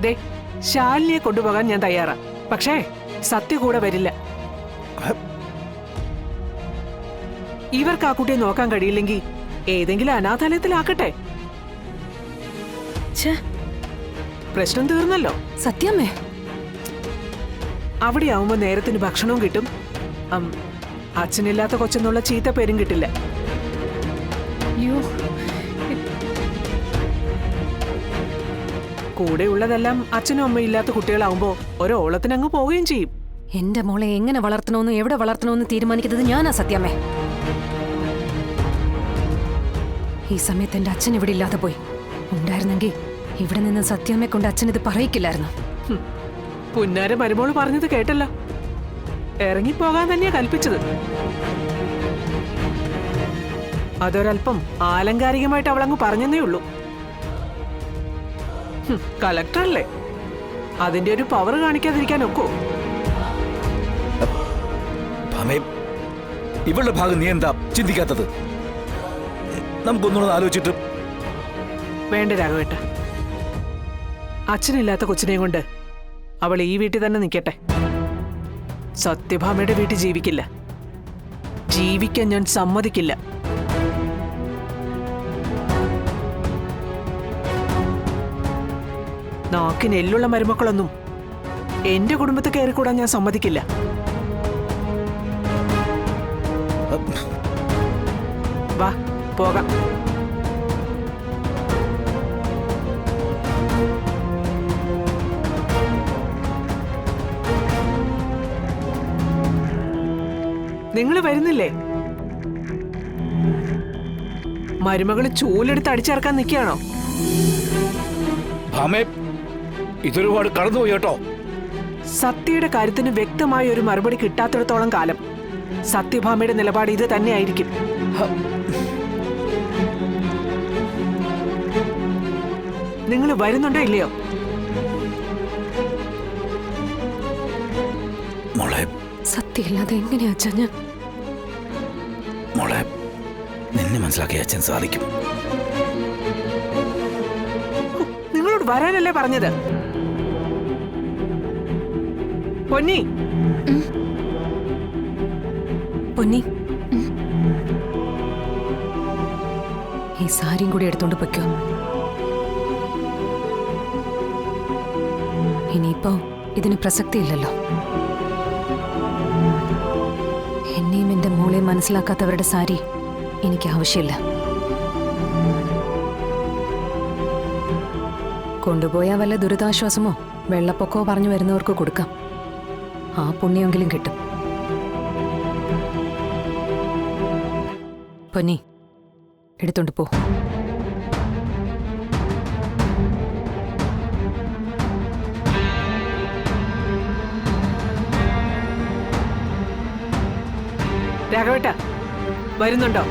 ദേ, ശാലിനിയെ കൊണ്ടുപോകാൻ ഞാൻ തയ്യാറാ. പക്ഷേ സത്യ കൂടെ വരില്ല. ഇവർക്ക് ആ കുട്ടിയെ നോക്കാൻ കഴിയില്ലെങ്കിൽ ഏതെങ്കിലും അനാഥാലയത്തിലാക്കട്ടെ. പ്രശ്നം തീർന്നല്ലോ. സത്യമേ, അവിടെ ആവുമ്പോ നേരത്തിന് ഭക്ഷണവും കിട്ടും, അച്ഛനില്ലാത്ത കൊച്ചെന്നുള്ള ചീത്ത പേരും കിട്ടില്ല. കൂടെ ഉള്ളതെല്ലാം അച്ഛനും അമ്മയും ഇല്ലാത്ത കുട്ടികളാവുമ്പോ ഒരോളത്തിനങ്ങ് പോവുകയും ചെയ്യും. എന്റെ മോളെ എങ്ങനെ വളർത്തണമെന്ന് എവിടെ വളർത്തണമെന്ന് തീരുമാനിക്കുന്നത് ഞാനാ സത്യമേ. ഈ സമയത്ത് എന്റെ അച്ഛൻ ഇവിടെ ഇല്ലാതെ പോയി. ഉണ്ടായിരുന്നെങ്കിൽ ഇവിടെ നിന്ന് സത്യമേ കൊണ്ട് അച്ഛൻ ഇത് പറയിക്കില്ലായിരുന്നു. പുന്നാര മരുമോള് പറഞ്ഞത് കേട്ടല്ലോ. ഇറങ്ങിപ്പോകാൻ തന്നെയാ കൽപ്പിച്ചത്. അതൊരൽപ്പം ആലങ്കാരികമായിട്ട് അവളങ്ങ് പറഞ്ഞെന്നേ ഉള്ളൂ. കളക്ടറല്ലേ, അതിന്റെ ഒരു പവർ കാണിക്കാതിരിക്കാൻ ഒക്കോ? ഇവളുടെ ഭാഗം നീ എന്താ ചിന്തിക്കാത്തത്? നമുക്കൊന്നുകൂടെ ആലോചിച്ചിട്ട്. വേണ്ട രാഘവേട്ട, അച്ഛനില്ലാത്ത കൊച്ചിനെയും കൊണ്ട് അവൾ ഈ വീട്ടിൽ തന്നെ നിൽക്കട്ടെ. സത്യഭാമയുടെ വീട്ടിൽ ജീവിക്കില്ല. ജീവിക്കാൻ ഞാൻ സമ്മതിക്കില്ല. നാക്കിന് എല്ലുള്ള മരുമക്കളൊന്നും എന്റെ കുടുംബത്തിൽ കയറിക്കൂടാൻ ഞാൻ സമ്മതിക്കില്ല. വാ പോകാം. നിങ്ങൾ വരുന്നില്ലേ? മരുമകള് ചൂലെടുത്ത് അടിച്ചിറക്കാൻ നിൽക്കുകയാണോ? ഇതൊരുപാട് കടന്നുപോയി കേട്ടോ. സത്യയുടെ കാര്യത്തിന് വ്യക്തമായ ഒരു മറുപടി കിട്ടാത്തിടത്തോളം കാലം സത്യഭാമയുടെ നിലപാട് ഇത് തന്നെയായിരിക്കും. നിങ്ങൾ വരുന്നുണ്ടോ ഇല്ലയോ? സത്യമില്ലാതെ എങ്ങനെയാ അച്ഛാ ഞാൻ? മോളെ, നിന്നെ മനസ്സിലാക്കിയ അച്ഛൻ സാധിക്കും. നിങ്ങളോട് വരാനല്ലേ പറഞ്ഞത്? പൊന്നി, പൊന്നി, ഈ സാരിയും കൂടി എടുത്തോണ്ട് പൊയ്ക്കോ. ഇനിയിപ്പോ ഇതിന് പ്രസക്തിയില്ലല്ലോ. എന്നെയും എന്റെ മോളെ മനസ്സിലാക്കാത്തവരുടെ സാരി എനിക്ക് ആവശ്യമില്ല. കൊണ്ടുപോയാൽ വല്ല ദുരിതാശ്വാസമോ വെള്ളപ്പൊക്കമോ പറഞ്ഞു വരുന്നവർക്ക് കൊടുക്കാം. ആ പുണ്യമെങ്കിലും കിട്ടും. പൊന്നി, എടുത്തോണ്ട് പോ. രാഘവേട്ട വരുന്നുണ്ടോ?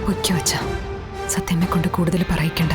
പൊയ്ക്കോ അച്ഛാ, സത്യമെ കൊണ്ട് കൂടുതൽ പറയിക്കണ്ട.